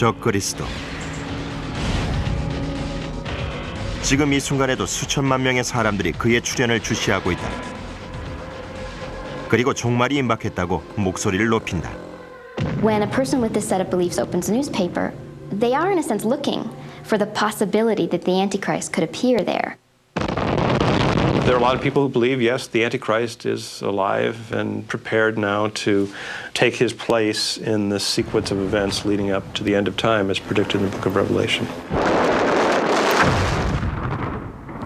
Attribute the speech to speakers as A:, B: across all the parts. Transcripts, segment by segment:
A: 적그리스도. 지금 이 순간에도 수천만 명의 사람들이 그의 출현을 주시하고 있다. 그리고 종말이 임박했다고 목소리를 높인다.
B: When a person with this set of beliefs opens a newspaper, they are in a sense looking for the possibility that the Antichrist could appear there.
C: There are a lot of people who believe, yes, the Antichrist is alive and prepared now to take his place in this sequence of events leading up to the end of time as predicted in the book of Revelation.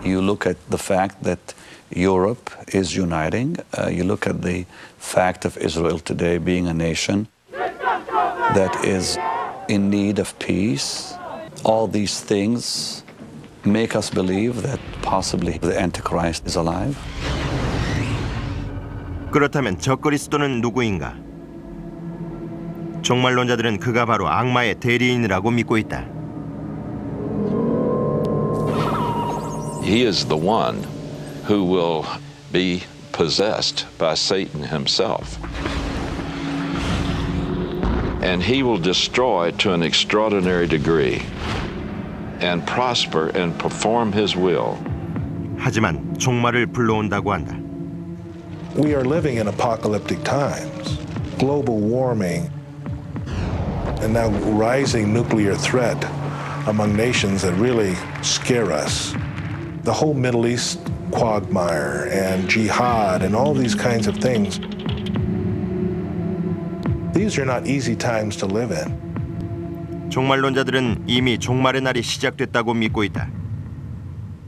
D: You look at the fact that Europe is uniting. You look at the fact of Israel today being a nation that is in need of peace. All these things make us believe that possibly the Antichrist is alive.
A: 그렇다면 적그리스도는 누구인가? 종말론자들은 그가 바로 악마의 대리인이라고 믿고 있다.
E: He is the one who will be possessed by Satan himself. And he will destroy to an extraordinary degree and prosper and perform his will.
A: 하지만 종말을 불러온다고 한다.
F: We are living in apocalyptic times. Global warming and now rising nuclear threat among nations that really scare us. The whole Middle East quagmire and jihad and all these kinds of things. These are not easy times to live in.
A: 종말론자들은 이미 종말의 날이 시작됐다고 믿고 있다.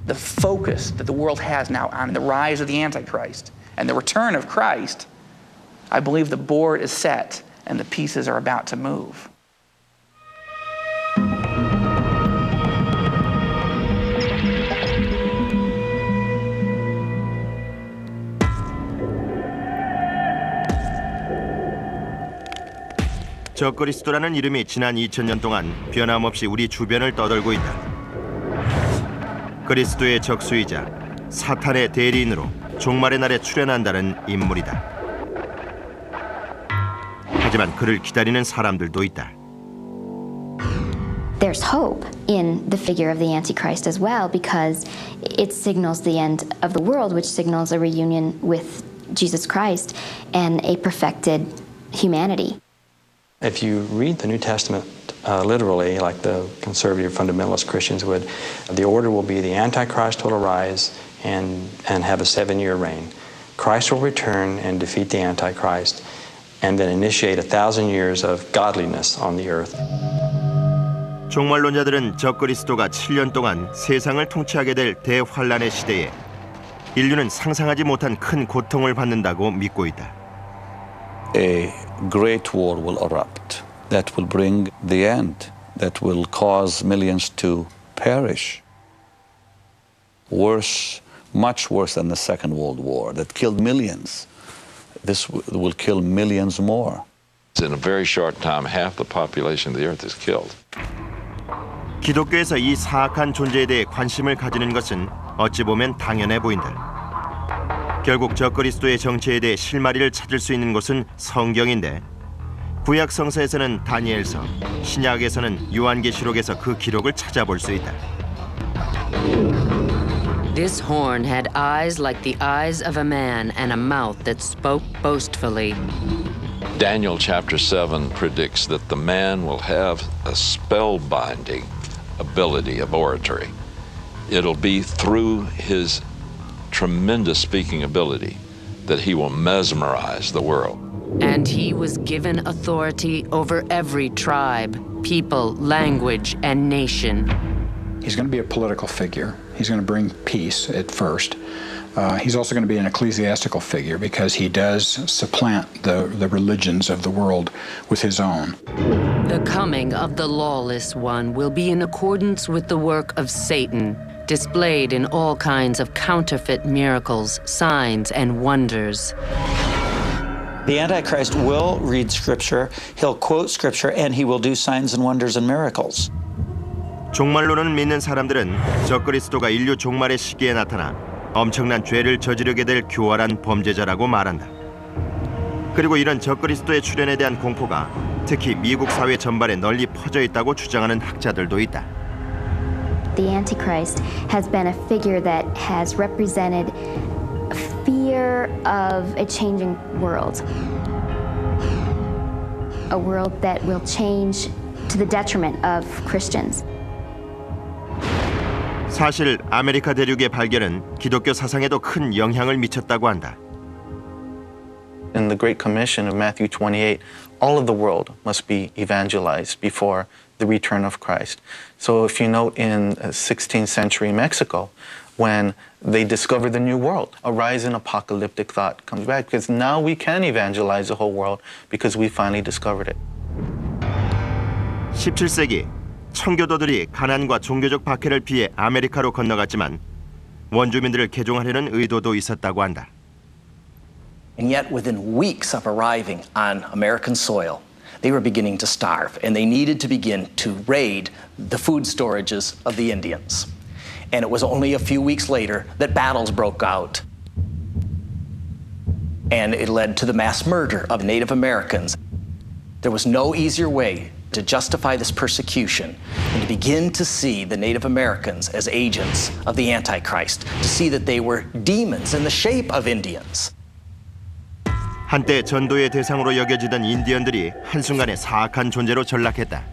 G: The focus that the world has now on the rise of the Antichrist and the return of Christ, I believe the board is set and the pieces are about to move.
A: 적그리스도라는 이름이 지난 2000년 동안 변함없이 우리 주변을 떠돌고 있다. 그리스도의 적수이자 사탄의 대리인으로 종말의 날에 출현한다는 인물이다. 하지만 그를 기다리는 사람들도 있다.
B: There's hope in the figure of the Antichrist as well because it signals the end of the world, which signals a reunion with Jesus Christ and a perfected humanity.
C: If you read the New Testament literally, like the conservative fundamentalist Christians would, the order will be the Antichrist will arise and have a 7-year reign. Christ will return and defeat the Antichrist and then initiate 1,000 years of godliness on the earth.
A: 종말론자들은 적그리스도가 7년 동안 세상을 통치하게 될 대환란의 시대에 인류는 상상하지 못한 큰 고통을 받는다고 믿고 있다.
D: A great war will erupt that will bring the end, that will cause millions to perish. Worse, much worse than the Second World War that killed millions. This will kill millions more.
E: In a very short time, half the population of the earth is killed.
A: 기독교에서 이 사악한 존재에 대해 관심을 가지는 것은 어찌 보면 당연해 보인다. 결국 적그리스도의 정체에 대해 실마리를 찾을 수 있는 곳은 성경인데 구약 성서에서는 다니엘서, 신약에서는 요한계시록에서 그 기록을 찾아볼 수 있다.
H: This horn had eyes like the eyes of a man and a mouth that spoke boastfully.
E: Daniel chapter 7 predicts that the man will have a spellbinding ability of oratory. It'll be through his tremendous speaking ability that he will mesmerize the world.
H: And he was given authority over every tribe, people, language, and nation.
I: He's going to be a political figure. He's going to bring peace at first. He's also going to be an ecclesiastical figure because he does supplant the religions of the world with his own.
H: The coming of the lawless one will be in accordance with the work of Satan, displayed in all kinds of counterfeit miracles, signs, and wonders.
J: The Antichrist will read Scripture, he'll quote Scripture, and he will do signs and wonders and miracles.
A: 종말론을 믿는 사람들은 적그리스도가 인류 종말의 시기에 나타나 엄청난 죄를 저지르게 될 교활한 범죄자라고 말한다. 그리고 이런 적그리스도의 출현에 대한 공포가 특히 미국 사회 전반에 널리 퍼져 있다고 주장하는 학자들도 있다.
B: The Antichrist has been a figure that has represented fear of a changing world. A world that will change to the detriment of Christians.
A: 사실 아메리카 대륙의 발견은 기독교 사상에도 큰 영향을 미쳤다고 한다.
K: In the Great Commission of Matthew 28, all of the world must be evangelized before the return of Christ. So if you note in 16th century Mexico, when they discover the new world, a rise in apocalyptic thought comes back because now we can evangelize the whole world because we finally discovered it.
A: 17세기 청교도들이 가난과 종교적 박해를 피해 아메리카로 건너갔지만 원주민들을 개종하려는 의도도 있었다고 한다.
L: And yet, within weeks of arriving on American soil, they were beginning to starve, and they needed to begin to raid the food storages of the Indians. And it was only a few weeks later that battles broke out, and it led to the mass murder of Native Americans. There was no easier way to justify this persecution and to begin to see the Native Americans as agents of the Antichrist, to see that they were demons in the shape of Indians.
A: 한때 전도의 대상으로 여겨지던 인디언들이 한순간에 사악한 존재로 전락했다.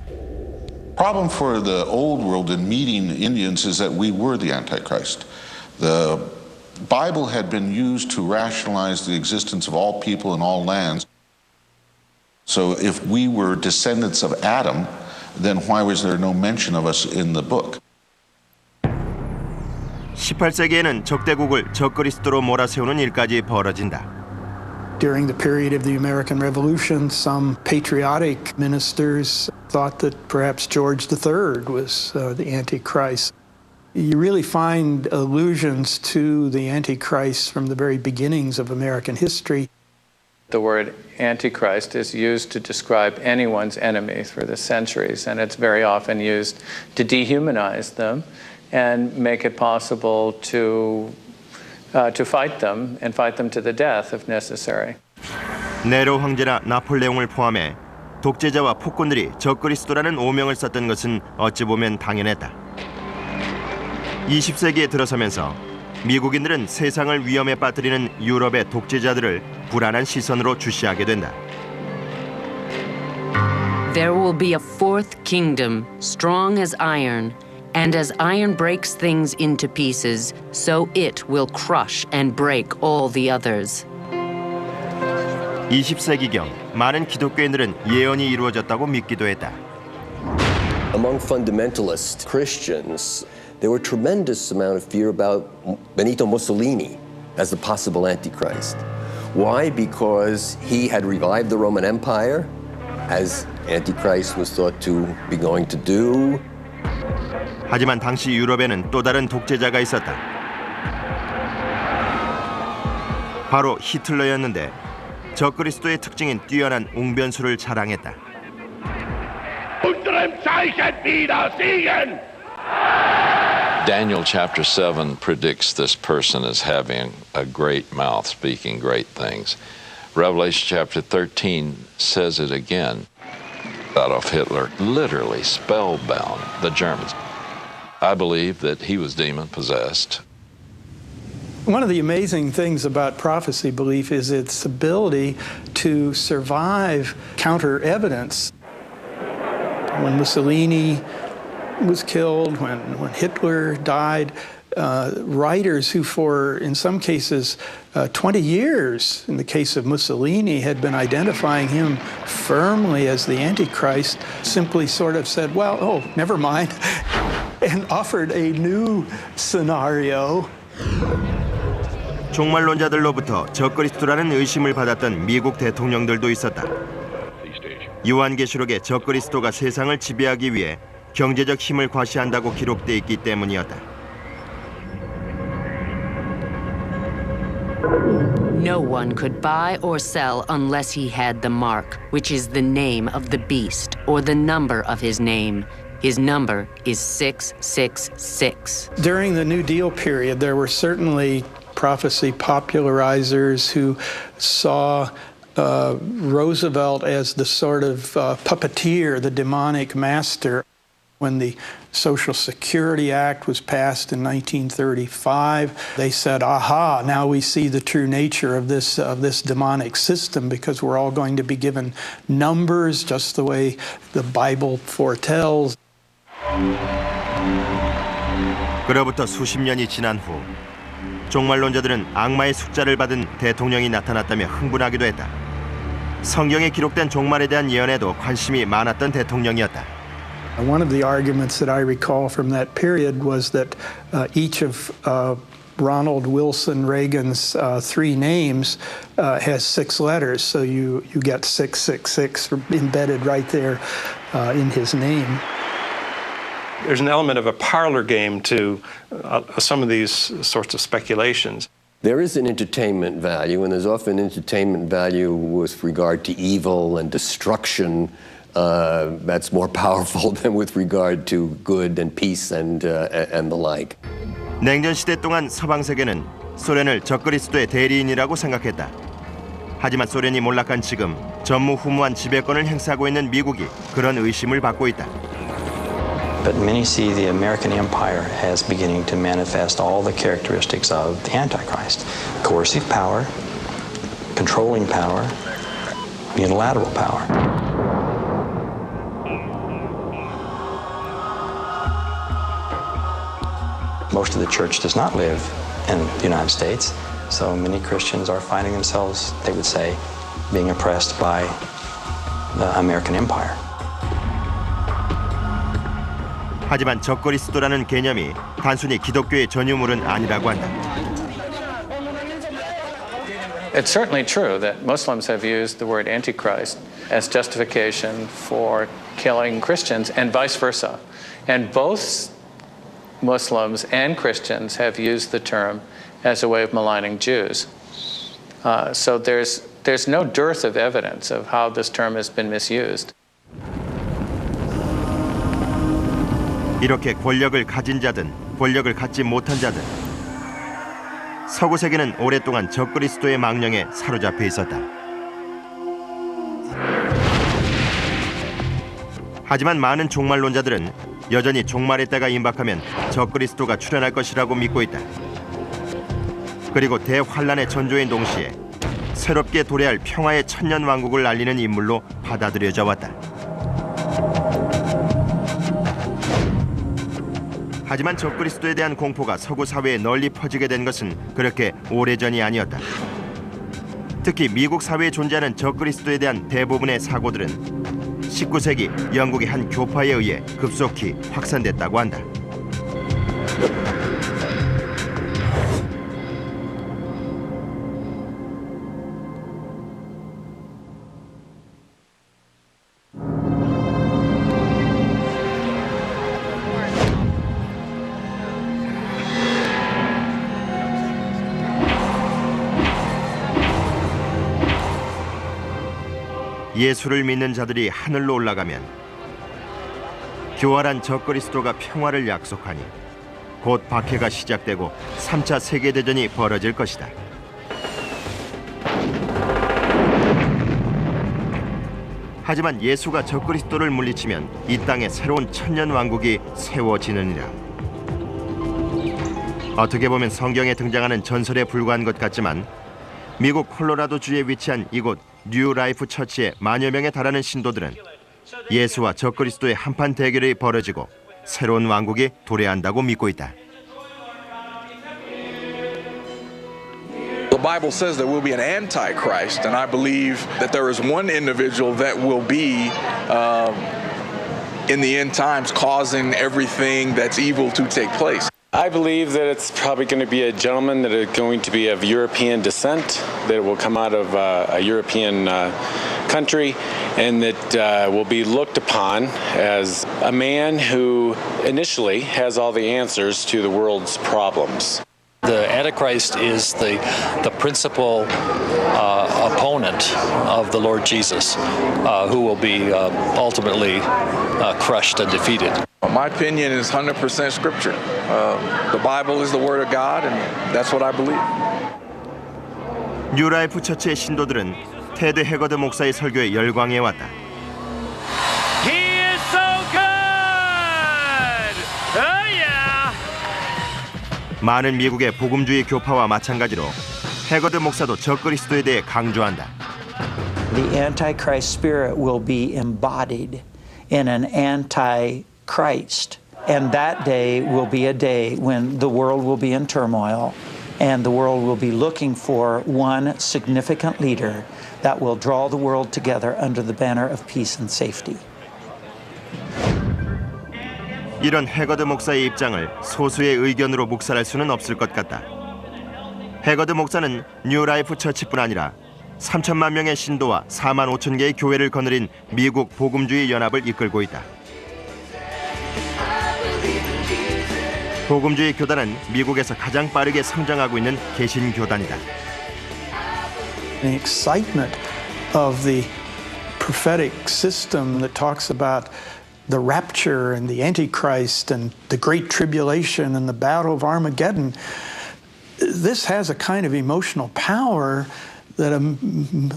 M: Problem for the old world in meeting Indians is that we were the Antichrist. The Bible had been used to rationalize the existence of all people in all lands. So if we were descendants of Adam, then why was there no mention of us in the book?
A: 18세기에는 적대국을 적그리스도로 몰아세우는 일까지 벌어진다.
N: During the period of the American Revolution, some patriotic ministers thought that perhaps George III was the Antichrist. You really find allusions to the Antichrist from the very beginnings of American history.
O: The word Antichrist is used to describe anyone's enemy through the centuries, and it's very often used to dehumanize them and make it possible to fight them and fight them to the death if necessary.
A: 네로 황제나 나폴레옹을 포함해 독재자와 폭군들이 적그리스도라는 오명을 썼던 것은 어찌 보면 당연했다. 20세기에 들어서면서 미국인들은 세상을 위험에 빠뜨리는 유럽의 독재자들을 불안한 시선으로 주시하게 된다.
H: There will be a fourth kingdom, strong as iron. And as iron breaks things into pieces, so it will crush and break all the others.
A: 20세기경 많은 기독교인들은 예언이 이루어졌다고 믿기도 했다.
P: Among fundamentalist Christians, there were tremendous amount of fear about Benito Mussolini as the possible Antichrist. Why? Because he had revived the Roman Empire, as Antichrist was thought to be going to do.
A: 하지만 당시 유럽에는 또 다른 독재자가 있었다. 바로 히틀러였는데 적그리스도의 특징인 뛰어난 웅변수를 자랑했다.
E: Daniel chapter 7 predicts this person as having a great mouth, speaking great things. Revelation chapter 13 says it again. Adolf Hitler literally spellbound the Germans. I believe that he was demon-possessed.
N: One of the amazing things about prophecy belief is its ability to survive counter-evidence. When Mussolini was killed, when Hitler died, writers who for, in some cases, 20 years, in the case of Mussolini, had been identifying him firmly as the Antichrist, simply sort of said, well, oh, never mind, and offered a new scenario.
A: 종말론자들로부터 적그리스도라는 의심을 받았던 미국 대통령들도 있었다. 요한계시록에 적그리스도가 세상을 지배하기 위해 경제적 힘을 과시한다고 기록돼 있기 때문이었다.
H: No one could buy or sell unless he had the mark, which is the name of the beast, or the number of his name. His number is 666.
N: During the New Deal period, there were certainly prophecy popularizers who saw Roosevelt as the sort of puppeteer, the demonic master. When the Social Security Act was passed in 1935, they said, aha, now we see the true nature of this demonic system, because we're all going to be given numbers just the way the Bible foretells.
A: 그로부터 수십 년이 지난 후 종말론자들은 악마의 숫자를 받은 대통령이 나타났다며 흥분하기도 했다. 성경에 기록된 종말에 대한 예언에도 관심이 많았던 대통령이었다.
N: One of the arguments that I recall from that period was that each of Ronald Wilson Reagan's three names has 6 letters, so you get 666 embedded right there in his name.
Q: There's an element of a parlor game to some of these sorts of speculations.
P: There is an entertainment value, and there's often entertainment value with regard to evil and destruction. That's more powerful than with regard to good and peace and the like.
A: 냉전 시대 동안 서방 세계는 소련을 적그리스도의 대리인이라고 생각했다. 하지만 소련이 몰락한 지금 전무후무한 지배권을 행사하고 있는 미국이 그런 의심을 받고 있다.
C: But many see the American empire as beginning to manifest all the characteristics of the Antichrist. Coercive power, controlling power, unilateral power. Most of the church does not live in the United States, so many Christians are finding themselves, they would say, being oppressed by the American empire.
A: 하지만 적그리스도라는 개념이 단순히 기독교의 전유물은 아니라고 한다.
O: It's certainly true that Muslims have used the word Antichrist as justification for killing Christians and vice versa. And both Muslims and Christians have used the term as a way of maligning Jews. So there's no dearth of evidence of how this term has been misused.
A: 이렇게 권력을 가진 자든 권력을 갖지 못한 자든 서구 세계는 오랫동안 적그리스도의 망령에 사로잡혀 있었다. 하지만 많은 종말론자들은 여전히 종말의 때가 임박하면 적그리스도가 출현할 것이라고 믿고 있다. 그리고 대환란의 전조인 동시에 새롭게 도래할 평화의 천년왕국을 알리는 인물로 받아들여져 왔다. 하지만 적그리스도에 대한 공포가 서구 사회에 널리 퍼지게 된 것은 그렇게 오래전이 아니었다. 특히 미국 사회에 존재하는 적그리스도에 대한 대부분의 사고들은 19세기 영국의 한 교파에 의해 급속히 확산됐다고 한다. 예수를 믿는 자들이 하늘로 올라가면 교활한 적그리스도가 평화를 약속하니 곧 박해가 시작되고 3차 세계대전이 벌어질 것이다. 하지만 예수가 적그리스도를 물리치면 이 땅에 새로운 천년왕국이 세워지느니라. 어떻게 보면 성경에 등장하는 전설에 불과한 것 같지만 미국 콜로라도주에 위치한 이곳 뉴 라이프 처치의 만여 명에 달하는 신도들은 예수와 적그리스도의 한판 대결이 벌어지고 새로운 왕국이 도래한다고 믿고 있다.
R: The Bible says there will be an antichrist, and I believe that there is one individual that will be in the end times causing everything that's evil to take place.
S: I believe that it's probably going to be a gentleman that is going to be of European descent, that will come out of a European country, and that will be looked upon as a man who initially has all the answers to the world's problems.
T: The Antichrist is the principal opponent of the Lord Jesus, who will be ultimately crushed and defeated.
R: My opinion is 100% scripture. The Bible is the word of God, and that's what I believe.
A: 뉴라이프 처치의 신도들은 테드 해거드 목사의 설교에 열광해 왔다.
U: He is so good! Oh yeah!
A: 많은 미국의 복음주의 교파와 마찬가지로 해거드 목사도 적그리스도에 대해 강조한다.
J: The Antichrist spirit will be embodied in an Antichrist. And that day will be a day when the world will be in turmoil and the world will be looking for one significant leader that will draw the world together under the banner of peace and safety.
A: 이런 해거드 목사의 입장을 소수의 의견으로 묵살할 수는 없을 것 같다. 해거드 목사는 뉴라이프 처치뿐 아니라 3천만 명의 신도와 4만 5천 개의 교회를 거느린 미국 복음주의 연합을 이끌고 있다. 복음주의 교단은 미국에서 가장 빠르게 성장하고 있는 개신교단이다.
N: The excitement of the prophetic system that talks about the rapture and the Antichrist and the Great Tribulation and the Battle of Armageddon, this has a kind of emotional power that a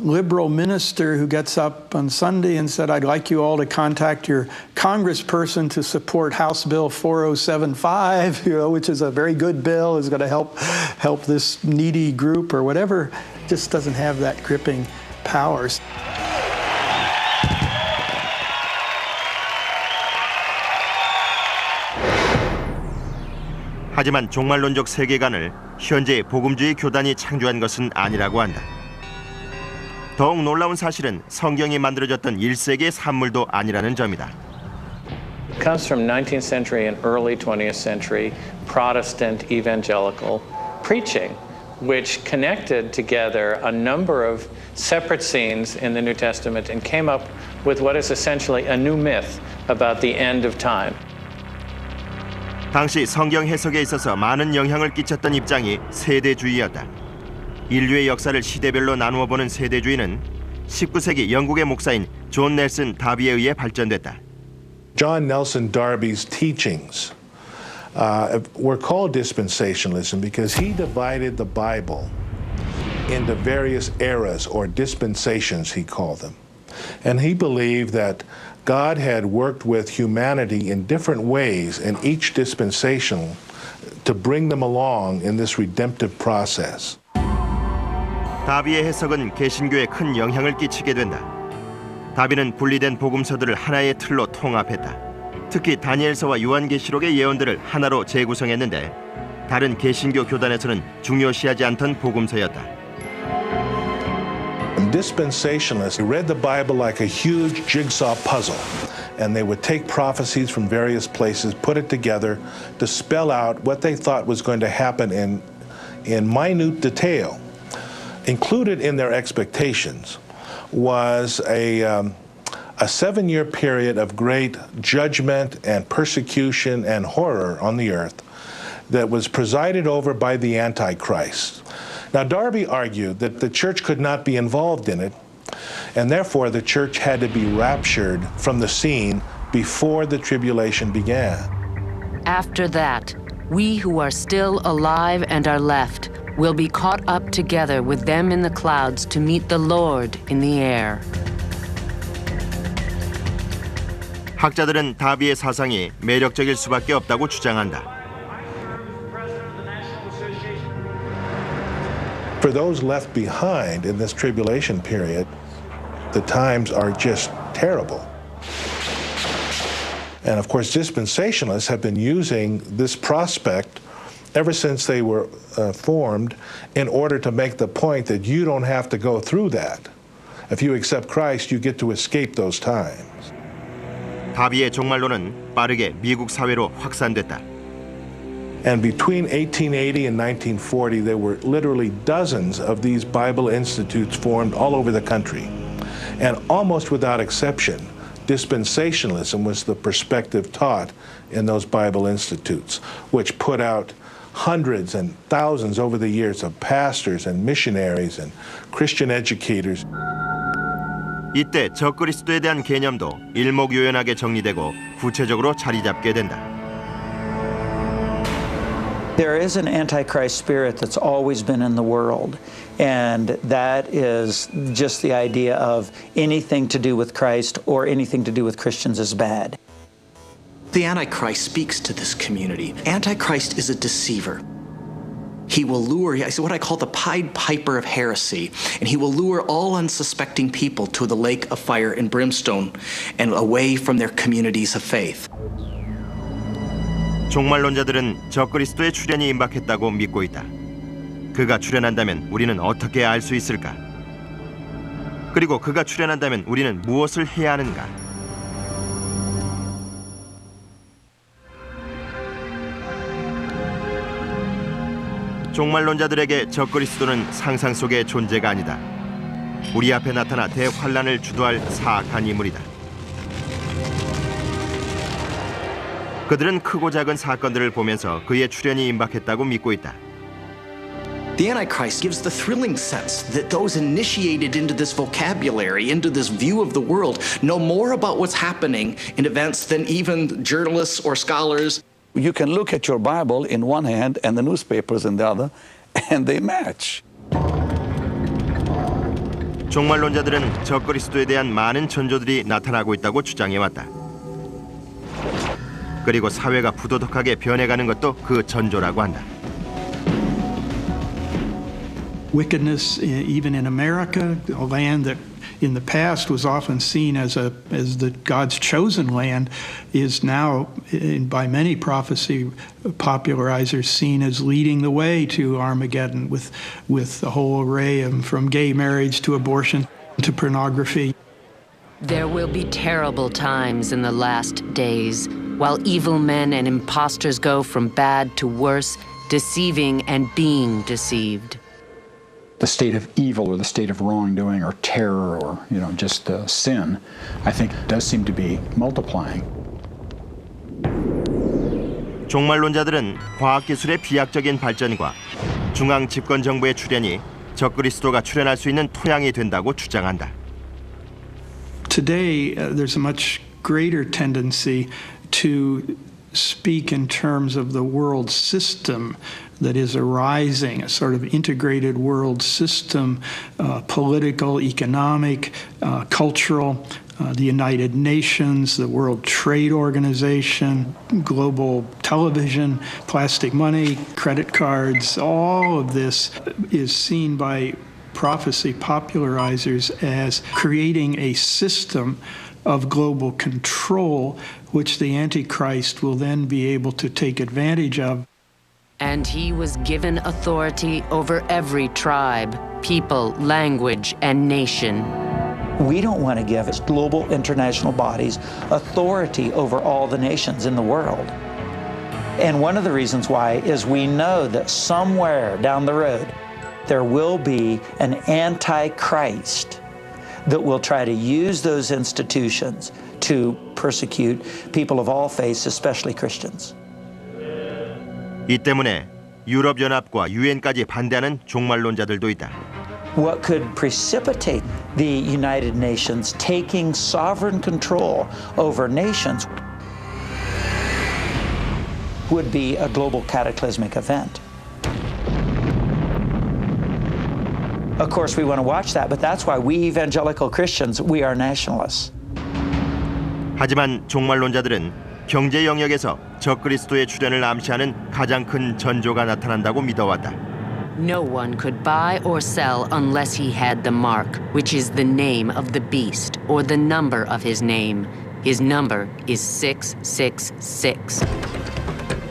N: liberal minister who gets up on Sunday and said, I'd like you all to contact your congressperson to support House Bill 4075, which is a very good bill, is going to help this needy group or whatever, just doesn't have that gripping power.
A: 하지만 종말론적 세계관을 현재 복음주의 교단이 창조한 것은 아니라고 한다. 더욱 놀라운 사실은 성경이 만들어졌던 1세기의 산물도 아니라는 점이다.
O: It comes from 19th century and early 20th century Protestant evangelical preaching, which connected together a number of separate scenes in the New Testament and came up with what is essentially a new myth about the end of time.
A: 당시 성경 해석에 있어서 많은 영향을 끼쳤던 입장이 세대주의였다. 인류의 역사를 시대별로 나누어 보는 세대주의는 19세기 영국의 목사인 존 넬슨 다비에 의해 발전됐다.
F: John Nelson Darby's teachings were called dispensationalism because he divided the Bible into various eras or dispensations, he called them. And he believed that God had worked with humanity in different ways in each dispensation to bring them along in this redemptive process.
A: 다비의 해석은 개신교에 큰 영향을 끼치게 된다. 다비는 분리된 복음서들을 하나의 틀로 통합했다. 특히 다니엘서와 요한계시록의 예언들을 하나로 재구성했는데 다른 개신교 교단에서는 중요시하지 않던 복음서였다.
F: Dispensationalists read the Bible like a huge jigsaw puzzle, and they would take prophecies from various places, put it together to spell out what they thought was going to happen in minute detail. Included in their expectations was a 7-year period of great judgment and persecution and horror on the earth that was presided over by the Antichrist. Now, Darby argued that the church could not be involved in it, and therefore the church had to be raptured from the scene before the tribulation began.
H: After that, we who are still alive and are left will be caught up together with them in the clouds to meet the Lord in the air.
A: 학자들은 다비의 사상이 매력적일 수밖에 없다고 주장한다.
F: For those left behind in this tribulation period, the times are just terrible. And of course, dispensationalists have been using this prospect ever since they were formed in order to make the point that you don't have to go through that. If you accept Christ, you get to escape those times.
A: 다비의 종말론은 빠르게 미국 사회로 확산됐다.
F: And between 1880 and 1940, there were literally dozens of these Bible institutes formed all over the country. And almost without exception, dispensationalism was the perspective taught in those Bible institutes, which put out hundreds and thousands over the years of pastors and missionaries and Christian educators.
A: 이때 적그리스도에 대한 개념도 일목요연하게 정리되고 구체적으로 자리 잡게 된다.
J: There is an Antichrist spirit that's always been in the world, and that is just the idea of anything to do with Christ or anything to do with Christians is bad.
L: The Antichrist speaks to this community. Antichrist is a deceiver. He will lure, he's what I call the Pied Piper of heresy, and he will lure all unsuspecting people to the lake of fire and brimstone and away from their communities of faith.
A: 종말론자들은 적그리스도의 출현이 임박했다고 믿고 있다. 그가 출현한다면 우리는 어떻게 알 수 있을까? 그리고 그가 출현한다면 우리는 무엇을 해야 하는가? 종말론자들에게 적그리스도는 상상 속의 존재가 아니다. 우리 앞에 나타나 대환란을 주도할 사악한 인물이다. 그들은 크고 작은 사건들을 보면서 그의 출현이 임박했다고 믿고 있다.
L: The Antichrist gives the thrilling sense that those initiated into this vocabulary, into this view of the world, know more about what's happening in events than even journalists or scholars.
D: You can look at your Bible in one hand and the newspapers in the other, and they match.
A: 종말론자들은 적그리스도에 대한 많은 전조들이 나타나고 있다고 주장해왔다. 그리고 사회가 부도덕하게 변해가는 것도 그 전조라고 한다.
N: Wickedness, even in America, a land that in the past was often seen as the God's chosen land, is now, by many prophecy popularizers, seen as leading the way to Armageddon, with a whole array of, from gay marriage to abortion to pornography.
H: There will be terrible times in the last days, while evil men and impostors go from bad to worse, deceiving and being deceived.
I: The state of evil or the state of wrongdoing or terror or, just sin, I think does seem to be multiplying.
A: 종말론자들은 과학기술의 비약적인 발전과 중앙 집권 정부의 출현이 적그리스도가 출현할 수 있는 토양이 된다고 주장한다.
N: Today, there's a much greater tendency to speak in terms of the world system that is arising, a sort of integrated world system, political, economic, cultural, the United Nations, the World Trade Organization, global television, plastic money, credit cards. All of this is seen by prophecy popularizers as creating a system of global control, which the Antichrist will then be able to take advantage of.
H: And he was given authority over every tribe, people, language, and nation.
J: We don't want to give global international bodies authority over all the nations in the world. And one of the reasons why is we know that somewhere down the road there will be an Antichrist that will try to use those institutions to persecute people of all faiths, especially Christians.
A: 이 때문에 유럽연합과 유엔까지 반대하는 종말론자들도 있다.
J: What could precipitate the United Nations taking sovereign control over nations would be a global cataclysmic event. Of course, we want to watch that, but that's why we evangelical Christians, we are nationalists.
A: 하지만 종말론자들은 경제 영역에서 적그리스도의 출현을 암시하는 가장 큰 전조가 나타난다고 믿어왔다.
H: No one could buy or sell unless he had the mark, which is the name of the beast, or the number of his name. His number is 666.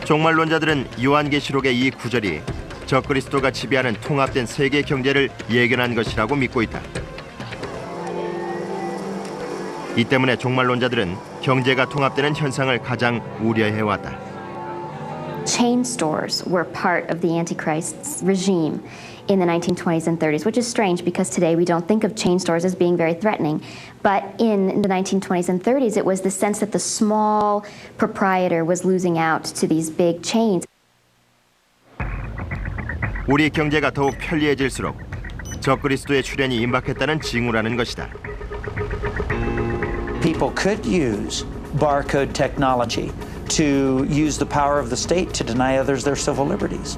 A: 종말론자들은 요한계시록의 이 구절이 적그리스도가 지배하는 통합된 세계 경제를 예견한 것이라고 믿고 있다. 이 때문에 종말론자들은 경제가 통합되는 현상을 가장 우려해왔다.
B: Chain stores were part of the Antichrist's regime in the 1920s and 30s, which is strange because today we don't think of chain stores as being very threatening. But in the 1920s and 30s, it was the sense that the small proprietor was losing out to these big chains.
A: 우리 경제가 더욱 편리해질수록 적그리스도의 출현이 임박했다는 징후라는 것이다.
J: People could use barcode technology to use the power of the state to deny others their civil liberties,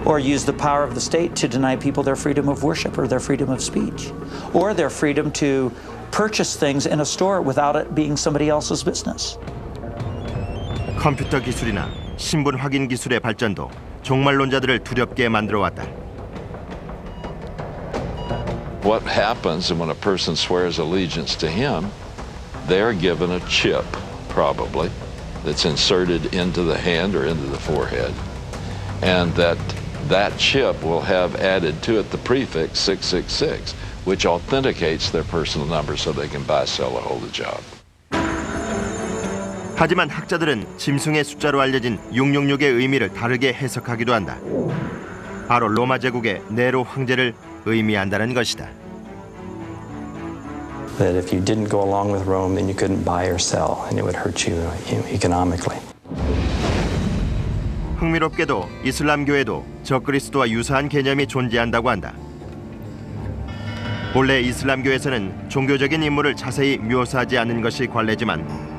J: or use the power of the state to deny people their freedom of worship or their freedom of speech, or their freedom to purchase things in a store without it being somebody else's business.
A: 컴퓨터 기술이나 신분 확인 기술의 발전도 종말론자들을 두렵게 만들어 왔다.
E: What happens when a person swears allegiance to him, they're given a chip, probably, that's inserted into the hand or into the forehead. And that chip will have added to it the prefix 666, which authenticates their personal number so they can buy, sell, or hold a job.
A: 하지만 학자들은 짐승의 숫자로 알려진 666의 의미를 다르게 해석하기도 한다. 바로 로마 제국의 네로 황제를 의미한다는 것이다.
C: That if you didn't go along with Rome, then you couldn't buy or sell, and it would hurt you economically.
A: 흥미롭게도 이슬람교에도 적그리스도와 유사한 개념이 존재한다고 한다. 본래 이슬람교에서는 종교적인 인물을 자세히 묘사하지 않는 것이 관례지만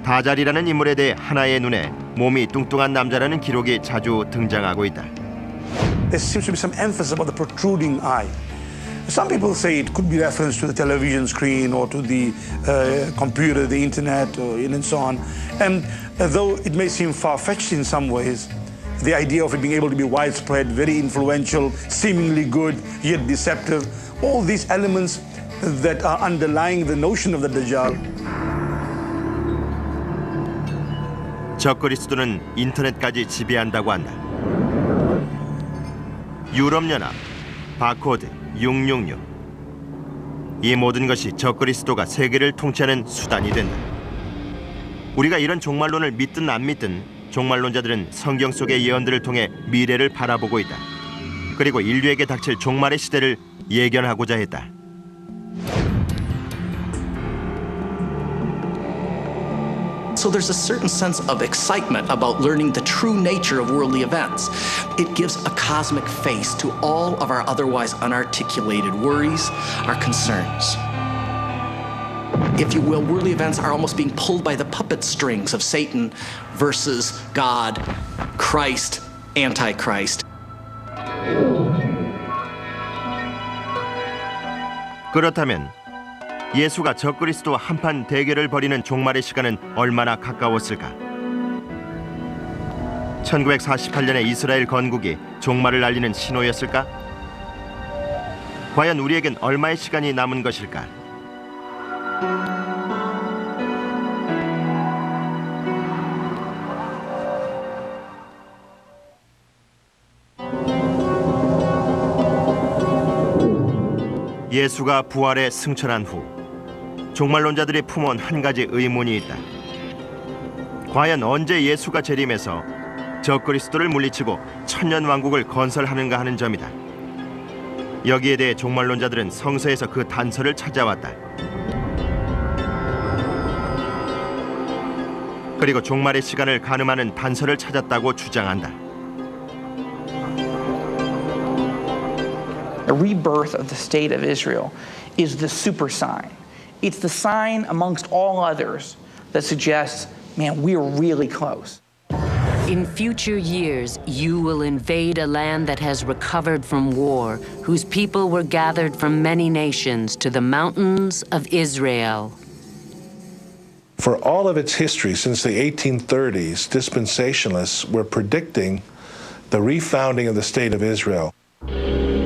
A: 다잘이라는 인물에 대해 하나의 눈에 몸이 뚱뚱한 남자라는 기록이 자주 등장하고 있다.
G: There seems to be some emphasis about the protruding eye. Some people say it could be reference to the television screen or to the computer, the internet, and so on. And though it may seem far-fetched in some ways, the idea of it being able to be widespread, very influential, seemingly good, yet deceptive, all these elements that are underlying the notion of the Dajjal.
A: 적그리스도는 인터넷까지 지배한다고 한다. 유럽연합, 바코드, 666. 이 모든 것이 적그리스도가 세계를 통치하는 수단이 된다. 우리가 이런 종말론을 믿든 안 믿든 종말론자들은 성경 속의 예언들을 통해 미래를 바라보고 있다. 그리고 인류에게 닥칠 종말의 시대를 예견하고자 했다.
L: So there's a certain sense of excitement about learning the true nature of worldly events. It gives a cosmic face to all of our otherwise unarticulated worries, our concerns. If you will, worldly events are almost being pulled by the puppet strings of Satan versus God, Christ, Antichrist.
A: 그렇다면 예수가 적그리스도와 한판 대결을 벌이는 종말의 시간은 얼마나 가까웠을까? 1948년의 이스라엘 건국이 종말을 알리는 신호였을까? 과연 우리에겐 얼마의 시간이 남은 것일까? 예수가 부활에 승천한 후 종말론자들이 품어온 한 가지 의문이 있다. 과연 언제 예수가 재림해서 적그리스도를 물리치고 천년왕국을 건설하는가 하는 점이다. 여기에 대해 종말론자들은 성서에서 그 단서를 찾아왔다. 그리고 종말의 시간을 가늠하는 단서를 찾았다고 주장한다.
V: A rebirth of the state of Israel is the super sign. It's the sign amongst all others that suggests, man, we are really close.
H: In future years, you will invade a land that has recovered from war, whose people were gathered from many nations to the mountains of Israel.
F: For all of its history since the 1830s, dispensationalists were predicting the refounding of the state of Israel.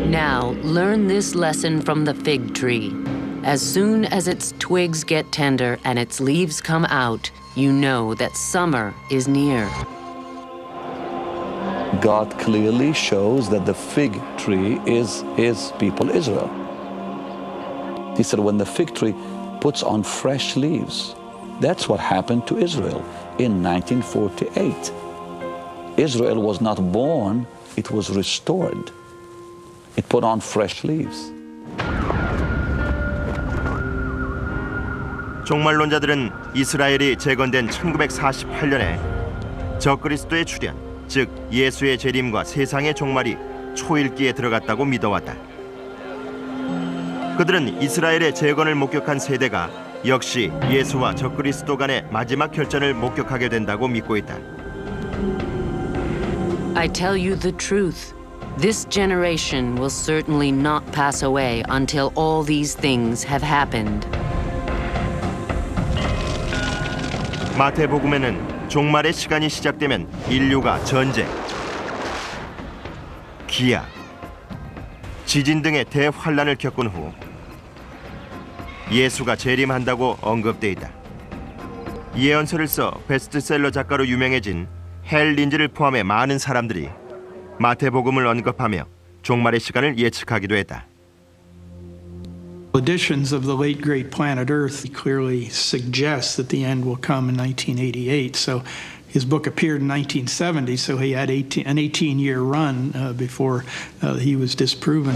H: Now, learn this lesson from the fig tree. As soon as its twigs get tender and its leaves come out, you know that summer is near.
D: God clearly shows that the fig tree is his people Israel. He said when the fig tree puts on fresh leaves, that's what happened to Israel in 1948. Israel was not born, it was restored. It put on fresh leaves.
A: 종말론자들은 이스라엘이 재건된 1948년에 적그리스도의 출현, 즉 예수의 재림과 세상의 종말이 초일기에 들어갔다고 믿어왔다. 그들은 이스라엘의 재건을 목격한 세대가 역시 예수와 적그리스도 간의 마지막 결전을 목격하게 된다고 믿고 있다.
H: I tell you the truth. This generation will certainly not pass away until all these things have happened.
A: 마태복음에는 종말의 시간이 시작되면 인류가 전쟁, 기아, 지진 등의 대환란을 겪은 후 예수가 재림한다고 언급돼 있다. 예언서를 써 베스트셀러 작가로 유명해진 헬 린즈를 포함해 많은 사람들이 마태복음을 언급하며 종말의 시간을 예측하기도 했다.
N: Editions of the late great planet Earth clearly suggest that the end will come in 1988. So his book appeared in 1970, so he had an 18-year run before he was disproven.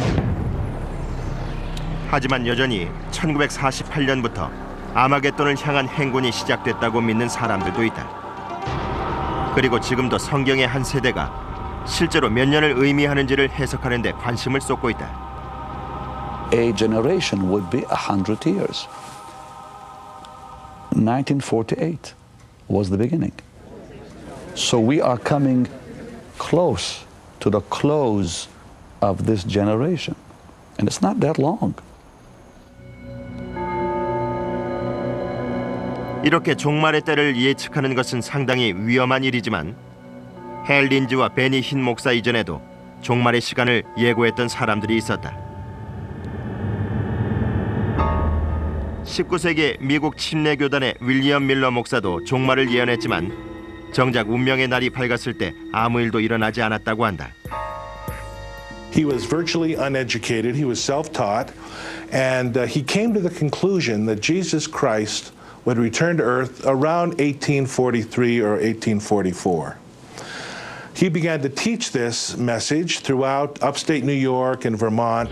A: 하지만 여전히 1948년부터 아마겟돈을 향한 행군이 시작됐다고 믿는 사람들도 있다. 그리고 지금도 성경의 한 세대가 실제로 몇 년을 의미하는지를 해석하는 데 관심을 쏟고 있다.
D: A generation would be 100 years. 1948 was the beginning. So we are coming close to the close of this generation. And it's not that long.
A: 이렇게 종말의 때를 예측하는 것은 상당히 위험한 일이지만 헬 린즈와 베니 흰 목사 이전에도 종말의 시간을 예고했던 사람들이 있었다. 19세기 미국 침례교단의 윌리엄 밀러 목사도 종말을 예언했지만 정작 운명의 날이 밝았을 때 아무 일도 일어나지 않았다고 한다.
F: He was virtually uneducated, he was self-taught, and he came to the conclusion that Jesus Christ would return to earth around 1843 or 1844. He began to teach this message throughout upstate New York and Vermont.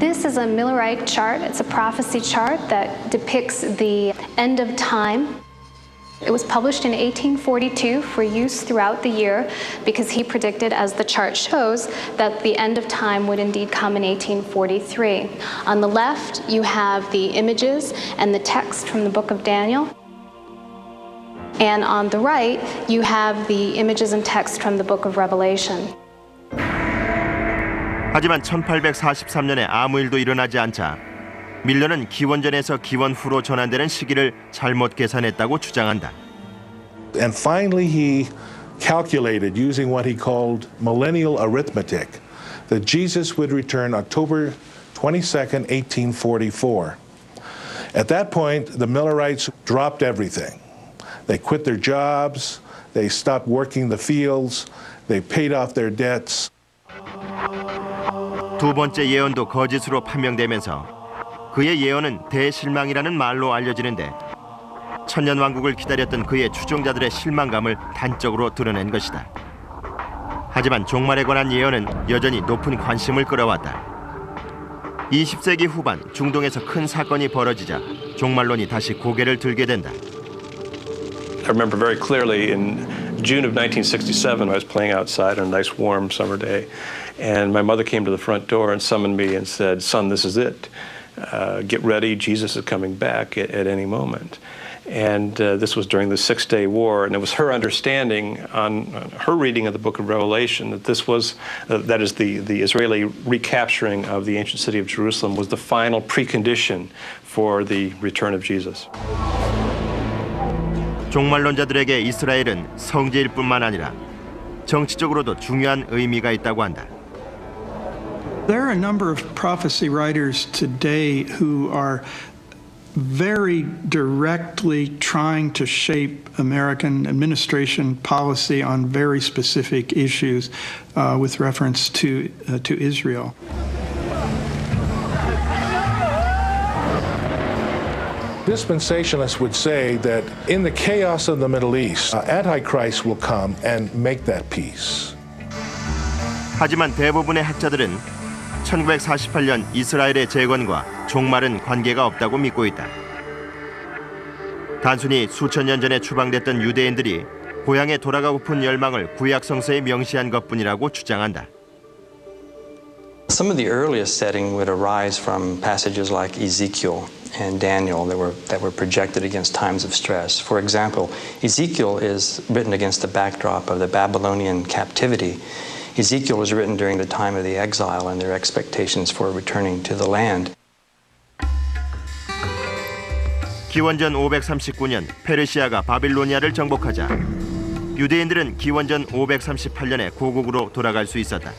K: This is a Millerite chart. It's a prophecy chart that depicts the end of time. It was published in 1842 for use throughout the year because he predicted, as the chart shows, that the end of time would indeed come in 1843. On the left, you have the images and the text from the book of Daniel. And on the right, you have the images and text from the book of Revelation.
A: 하지만 1843년에 아무 일도 일어나지 않자 밀러는 기원전에서 기원 후로 전환되는 시기를 잘못 계산했다고 주장한다.
F: And finally he calculated using what he called millennial arithmetic that Jesus would return October 22nd, 1844. At that point, the Millerites dropped everything. They quit their jobs, they stopped working the fields, they paid off their debts.
A: 두 번째 예언도 거짓으로 판명되면서 그의 예언은 대실망이라는 말로 알려지는데 천년왕국을 기다렸던 그의 추종자들의 실망감을 단적으로 드러낸 것이다. 하지만 종말에 관한 예언은 여전히 높은 관심을 끌어왔다. 20세기 후반 중동에서 큰 사건이 벌어지자 종말론이 다시 고개를 들게 된다.
Q: I remember very clearly in June of 1967, I was playing outside on a nice warm summer day, and my mother came to the front door and summoned me and said, "Son, this is it. Get ready, Jesus is coming back at any moment." And this was during the Six-Day War, and it was her understanding on her reading of the book of Revelation that this was, that is the Israeli recapturing of the ancient city of Jerusalem was the final precondition for the return of Jesus.
A: 종말론자들에게 이스라엘은 성지일 뿐만 아니라 정치적으로도 중요한 의미가 있다고 한다.
N: There are a number of prophecy writers today who are very directly trying to shape American administration policy on very specific issues with reference to Israel.
F: Dispensationalists would say that in the chaos of the Middle East, Antichrist will come and make that peace.
A: 하지만 대부분의 학자들은 1948년 이스라엘의 재건과 종말은 관계가 없다고 믿고 있다. 단순히 수천 년 전에 추방됐던 유대인들이 고향에 돌아가고픈 열망을 구약 성서에 명시한 것뿐이라고 주장한다.
C: Some of the earliest setting would arise from passages like Ezekiel and Daniel that were projected against times of stress. For example, Ezekiel is written against the backdrop of the Babylonian captivity. Ezekiel was written during the time of the exile and their expectations for returning to the land.
A: 기원전 539년 페르시아가 바빌로니아를 정복하자 유대인들은 기원전 538년에 고국으로 돌아갈 수 있었다.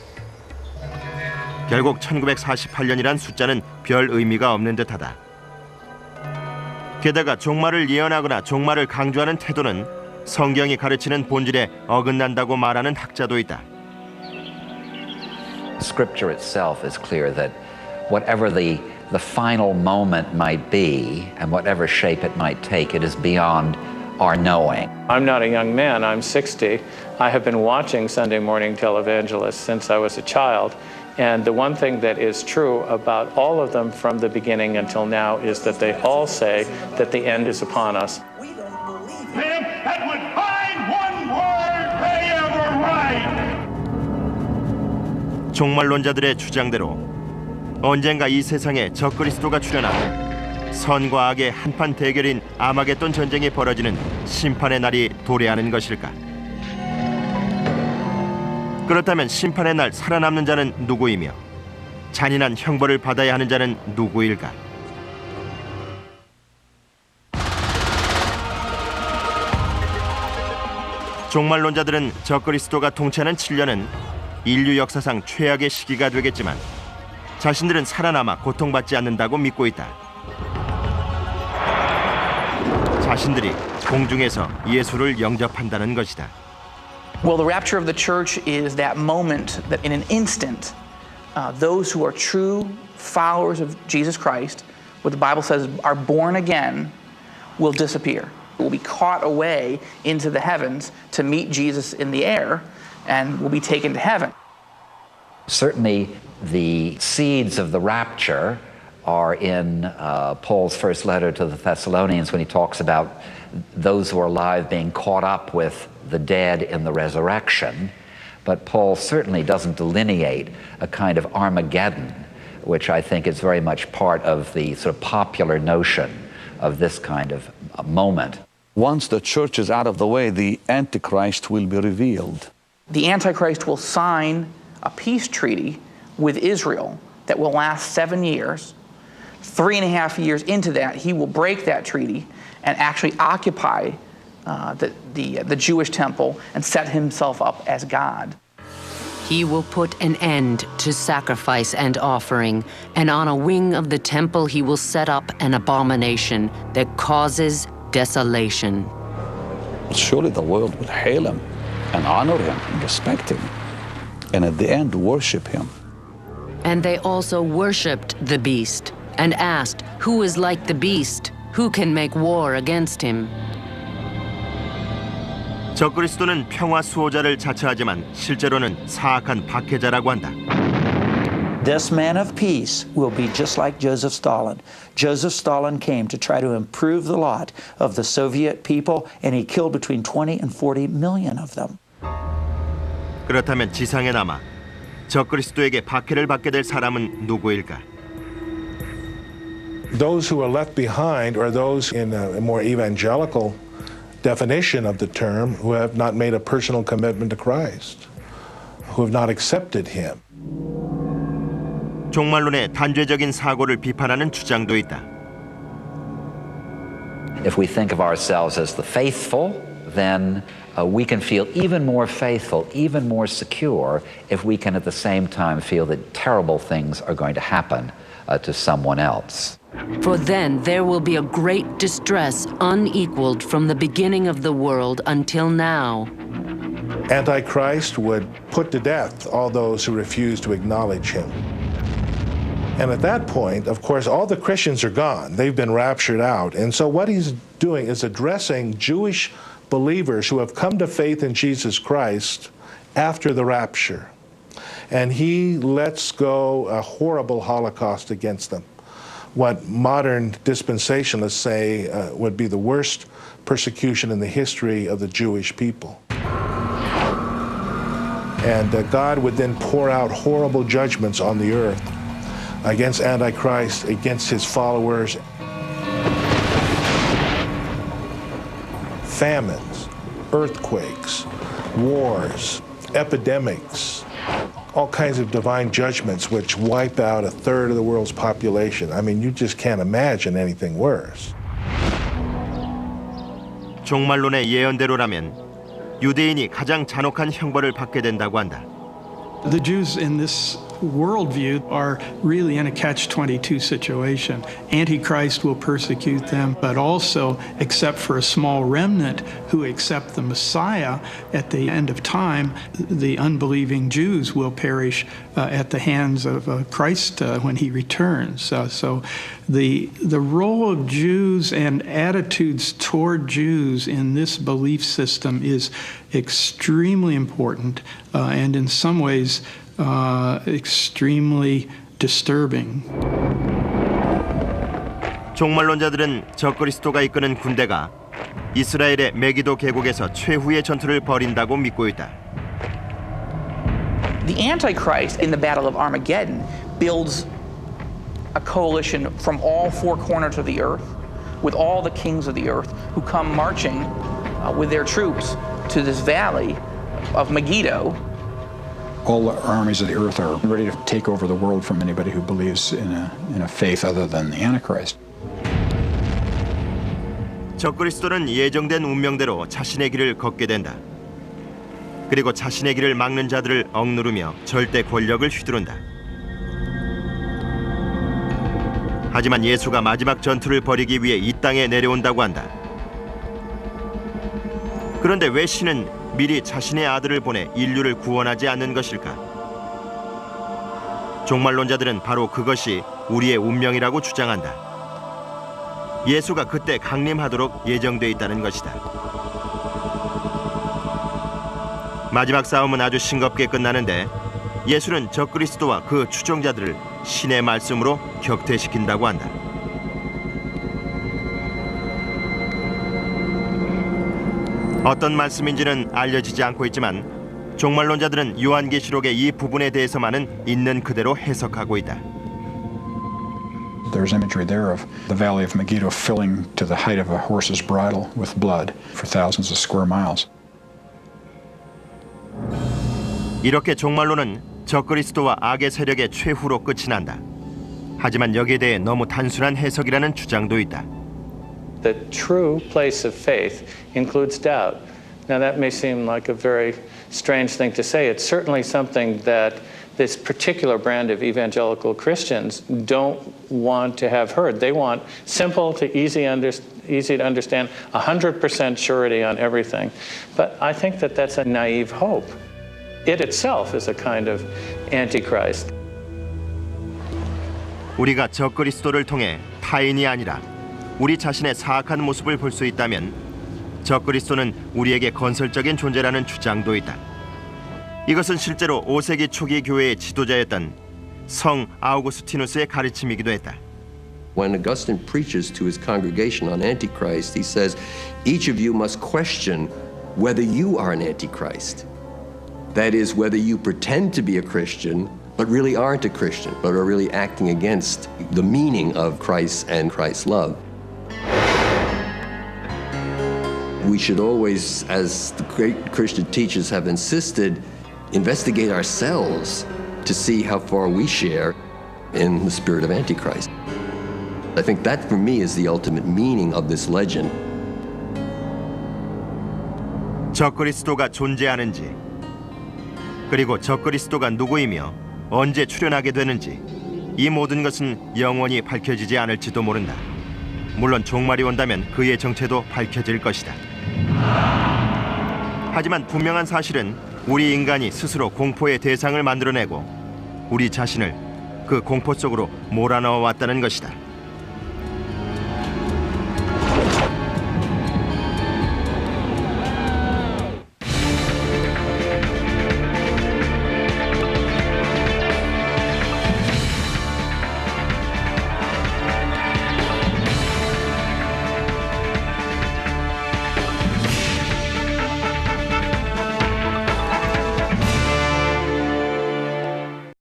A: 결국 1948년이란 숫자는 별 의미가 없는 듯하다. 게다가 종말을 예언하거나 종말을 강조하는 태도는 성경이 가르치는 본질에 어긋난다고 말하는 학자도 있다.
M: Scripture itself is clear that whatever the final moment might be and whatever shape it might take, it is beyond our knowing.
O: I'm not a young man, I'm 60. I have been watching Sunday morning televangelists since I was a child. And the one thing that is true about all of them from the beginning until now is that they all say that the end is upon us.
U: That would find one word they ever write.
A: 종말론자들의 주장대로 언젠가 이 세상에 적그리스도가 출현하고 선과 악의 한판 대결인 아마겟돈 전쟁이 벌어지는 심판의 날이 도래하는 것일까? 그렇다면 심판의 날 살아남는 자는 누구이며 잔인한 형벌을 받아야 하는 자는 누구일까? 종말론자들은 적그리스도가 통치하는 7년은 인류 역사상 최악의 시기가 되겠지만 자신들은 살아남아 고통받지 않는다고 믿고 있다. 자신들이 공중에서 예수를 영접한다는 것이다.
V: Well, the rapture of the church is that moment that in an instant, those who are true followers of Jesus Christ, what the Bible says are born again, will disappear. Will be caught away into the heavens to meet Jesus in the air and will be taken to heaven.
M: Certainly, the seeds of the rapture are in Paul's first letter to the Thessalonians when he talks about those who are alive being caught up with the dead in the resurrection. But Paul certainly doesn't delineate a kind of Armageddon, which I think is very much part of the sort of popular notion of this kind of moment.
D: Once the church is out of the way, the Antichrist will be revealed.
V: The Antichrist will sign a peace treaty with Israel that will last 7 years. 3.5 years into that, he will break that treaty and actually occupy the Jewish temple and set himself up as God.
H: He will put an end to sacrifice and offering, and on a wing of the temple he will set up an abomination that causes desolation.
D: Surely the world will hail him and honor him and respect him, and at the end worship him.
H: And they also worshipped the beast and asked, "Who is like the beast? Who can make war against him?"
A: 적그리스도는 평화 수호자를 자처하지만 실제로는 사악한 박해자라고 한다.
J: This man of peace will be just like Joseph Stalin. Joseph Stalin came to try to improve the lot of the Soviet people, and he killed between 20 and 40 million of them.
A: 그렇다면 지상에 남아 적그리스도에게 박해를 받게 될 사람은 누구일까?
F: Those who are left behind are those in a more evangelical definition of the term who have not made a personal commitment to Christ, who have not accepted him.
A: 종말론의 단죄적인 사고를 비판하는 주장도 있다.
M: If we think of ourselves as the faithful, then we can feel even more faithful, even more secure, if we can at the same time feel that terrible things are going to happen to someone else.
H: For then there will be a great distress unequaled from the beginning of the world until now.
F: Antichrist would put to death all those who refuse to acknowledge him. And at that point, of course, all the Christians are gone. They've been raptured out. And so what he's doing is addressing Jewish believers who have come to faith in Jesus Christ after the rapture. And he lets go a horrible Holocaust against them. What modern dispensationalists say would be the worst persecution in the history of the Jewish people. And God would then pour out horrible judgments on the earth against Antichrist, against his followers. famines, earthquakes, wars, epidemics, all kinds of divine judgments which wipe out 1/3 of the world's population. I mean, you just can't imagine anything worse.
A: 종말론의 예언대로라면 유대인이 가장 잔혹한 형벌을 받게 된다고 한다.
N: The Jews in this worldview are really in a catch-22 situation. Antichrist will persecute them, but also, except for a small remnant who accept the Messiah at the end of time, the unbelieving Jews will perish at the hands of Christ when he returns. So the role of Jews and attitudes toward Jews in this belief system is extremely important and in some ways extremely disturbing.
A: 종말론자들은 적그리스도가 이끄는 군대가 이스라엘의 메기도 계곡에서 최후의 전투를 벌인다고 믿고 있다.
V: The Antichrist in the Battle of Armageddon builds a coalition from all four corners of the earth, with all the kings of the earth who come marching with their troops to this valley of Megiddo.
I: All the armies of the earth are ready to take over the world from anybody who believes in a faith other than the Antichrist.
A: 적그리스도는 예정된 운명대로 자신의 길을 걷게 된다. 그리고 자신의 길을 막는 자들을 억누르며 절대 권력을 휘두른다. 하지만 예수가 마지막 전투를 벌이기 위해 이 땅에 내려온다고 한다. 그런데 왜 신은 미리 자신의 아들을 보내 인류를 구원하지 않는 것일까? 종말론자들은 바로 그것이 우리의 운명이라고 주장한다. 예수가 그때 강림하도록 예정돼 있다는 것이다. 마지막 싸움은 아주 싱겁게 끝나는데 예수는 적그리스도와 그 추종자들을 신의 말씀으로 격퇴시킨다고 한다. 어떤 말씀인지는 알려지지 않고 있지만 종말론자들은 요한계시록의 이 부분에 대해서만은 있는 그대로 해석하고 있다.
I: There's imagery there of the valley of Megiddo filling to the height of a horse's bridle with blood for thousands of square miles.
A: 이렇게 종말론은 적그리스도와 악의 세력의 최후로 끝이 난다. 하지만 여기에 대해 너무 단순한 해석이라는 주장도 있다.
O: The true place of faith includes doubt. Now that may seem like a very strange thing to say. It's certainly something that this particular brand of evangelical Christians don't want to have heard. They want simple to easy to understand, 100% surety on everything. But I think that that's a naive hope. It itself is a kind of antichrist.
A: 우리가 적그리스도를 통해 타인이 아니라 우리 자신의 사악한 모습을 볼 수 있다면 적그리스도는 우리에게 건설적인 존재라는 주장도 있다. 이것은 실제로 5세기 초기 교회의 지도자였던 성 아우구스티누스의 가르침이기도 했다.
P: When Augustine preaches to his congregation on Antichrist, he says, each of you must question whether you are an Antichrist. That is, whether you pretend to be a Christian, but really aren't a Christian, but are really acting against the meaning of Christ and Christ's love. We should always, as the great Christian teachers have insisted, investigate ourselves to see how far we share in the spirit of Antichrist. I think that, for me, is the ultimate meaning of this legend.
A: 적그리스도가 존재하는지, 그리고 적그리스도가 누구이며 언제 출현하게 되는지, 이 모든 것은 영원히 밝혀지지 않을지도 모른다. 물론 종말이 온다면 그의 정체도 밝혀질 것이다. 하지만 분명한 사실은 우리 인간이 스스로 공포의 대상을 만들어내고 우리 자신을 그 공포 속으로 몰아넣어 왔다는 것이다.